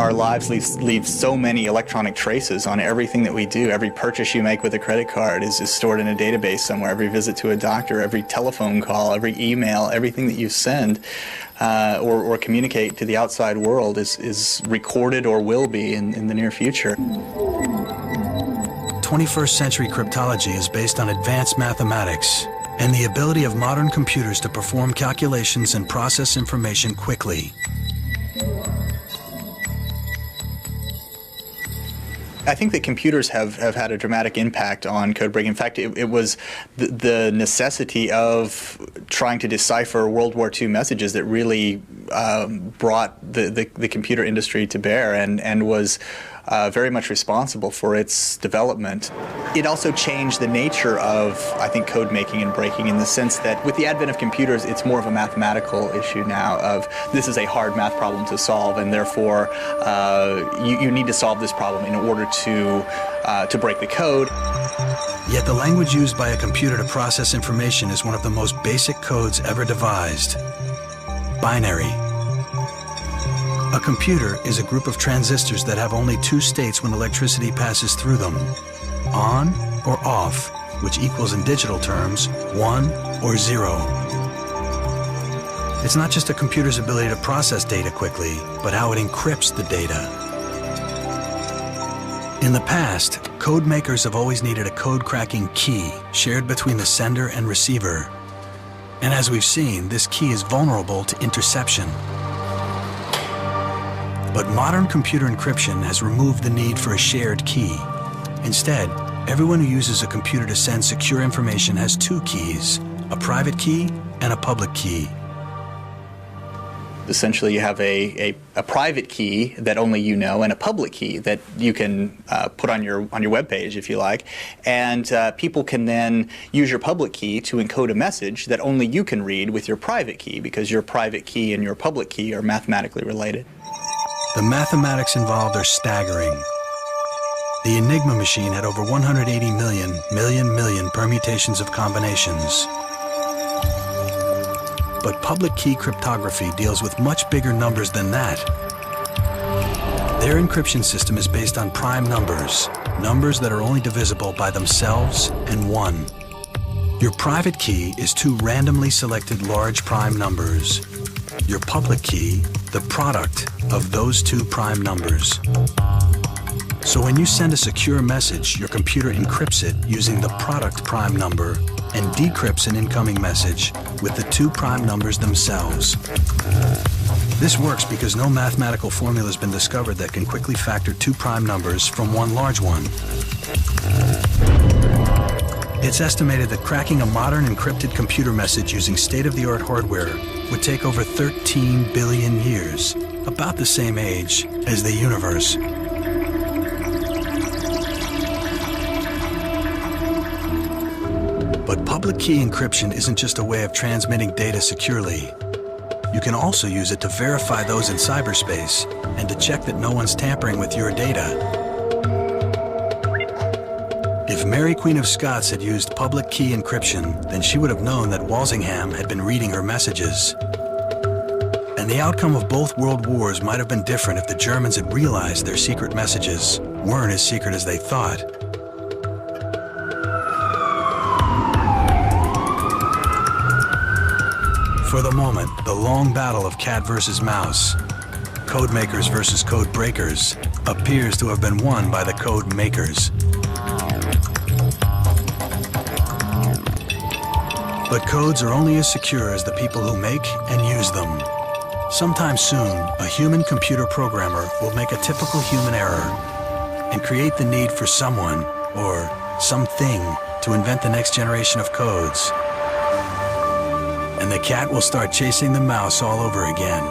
Our lives leave so many electronic traces on everything that we do. Every purchase you make with a credit card is stored in a database somewhere. Every visit to a doctor, every telephone call, every email, everything that you send or communicate to the outside world is recorded or will be in the near future. 21st century cryptology is based on advanced mathematics and the ability of modern computers to perform calculations and process information quickly. I think that computers have had a dramatic impact on code breaking. In fact, it was the necessity of trying to decipher World War II messages that really brought the computer industry to bear and was very much responsible for its development. It also changed the nature of, I think, code making and breaking in the sense that with the advent of computers, it's more of a mathematical issue now of this is a hard math problem to solve, and therefore you need to solve this problem in order to break the code. Yet the language used by a computer to process information is one of the most basic codes ever devised: binary. A computer is a group of transistors that have only two states when electricity passes through them: on or off, which equals in digital terms 1 or 0. It's not just a computer's ability to process data quickly, but how it encrypts the data. In the past, code makers have always needed a code-cracking key shared between the sender and receiver. And as we've seen, this key is vulnerable to interception. But modern computer encryption has removed the need for a shared key. Instead, everyone who uses a computer to send secure information has two keys: a private key and a public key. Essentially, you have a private key that only you know, and a public key that you can put on your web page, if you like. And people can then use your public key to encode a message that only you can read with your private key, because your private key and your public key are mathematically related. The mathematics involved are staggering. The Enigma machine had over 180 million permutations of combinations. But public key cryptography deals with much bigger numbers than that. Their encryption system is based on prime numbers, numbers that are only divisible by themselves and 1. Your private key is two randomly selected large prime numbers. Your public key, the product of those two prime numbers. So when you send a secure message, your computer encrypts it using the product prime number and decrypts an incoming message with the two prime numbers themselves. This works because no mathematical formula has been discovered that can quickly factor two prime numbers from one large one. It's estimated that cracking a modern encrypted computer message using state-of-the-art hardware would take over 13 billion years, about the same age as the universe. But public key encryption isn't just a way of transmitting data securely. You can also use it to verify those in cyberspace and to check that no one's tampering with your data. If Mary Queen of Scots had used public key encryption, then she would have known that Walsingham had been reading her messages. And the outcome of both world wars might have been different if the Germans had realized their secret messages weren't as secret as they thought. For the moment, the long battle of cat versus mouse, code makers versus code breakers, appears to have been won by the code makers. But codes are only as secure as the people who make and use them. Sometime soon, a human computer programmer will make a typical human error and create the need for someone or something to invent the next generation of codes. And the cat will start chasing the mouse all over again.